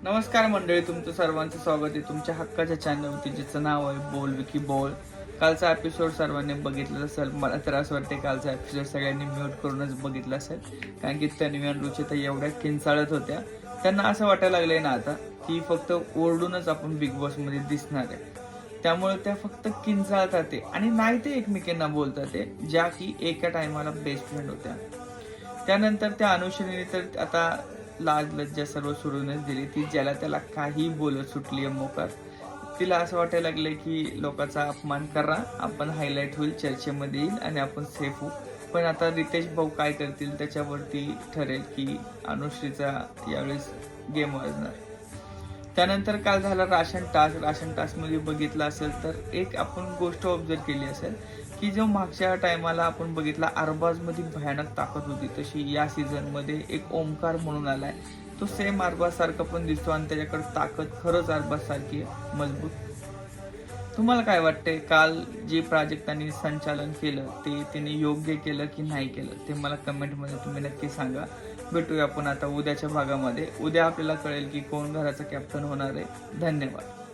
नमस्कार मंडळी, तुमचं सर्वांचं स्वागत आहे तुमच्या हक्काच्या चॅनलवरती, ज्याचं नाव आहे बोल विकी बोल. कालचा एपिसोड सर्वांनी बघितला असेल. मला तर असं वाटते कालचा एपिसोड सगळ्यांनी म्यूट करूनच बघितला असेल, कारण की तन्वी आणि रुचिता एवढ्या किंचाळत होत्या. त्यांना असं वाटायला लागलंय ना आता की फक्त ओरडूनच आपण बिग बॉस मध्ये दिसणार आहे. त्यामुळे त्या फक्त किंचाळतात ते, आणि नाही ते एकमेकांना बोलतात ते, ज्या की एका टायमाला बेस्ट फ्रेंड होत्या. त्यानंतर त्या अनुश्रीने तर आता लाज लज्जा सर्व सोडूनच दिली. ती ज्याला त्याला काही बोलत सुटली आहे मोकार. तिला असं वाटायला लागलं की लोकांचा अपमान करा, आपण हायलाईट होईल, चर्चेमध्ये येईल आणि आपण सेफ होऊ. पण आता रितेश भाऊ काय करतील त्याच्यावरती ठरेल की अनुश्रीचा यावेळेस गेम वाजणार. त्यानंतर काल झाला राशन टास्क मध्ये बघितलं असेल तर एक आपण गोष्ट ऑब्झर्व केली असेल की जो मागच्या टायमाला आपण बघितला अरबाज मध्ये भयानक ताकद होती, तशी या सीझन मध्ये एक ओमकार म्हणून आलाय. तो सेम अरबाज सारखा पण दिसतो आणि त्याच्याकडे ताकद खरंच अरबाज सारखी आहे, मजबूत. तुम्हाला काय वाटतंय, काल जे प्राजक्तांनी संचालन केलं ते तिने योग्य केलं की नाही केलं, ते मला कमेंटमध्ये तुम्ही नक्की सांगा. भेटूया आपण आता उद्याच्या भागामध्ये. उद्या आपल्याला कळेल की कोण घराचा कॅप्टन होणार आहे. धन्यवाद.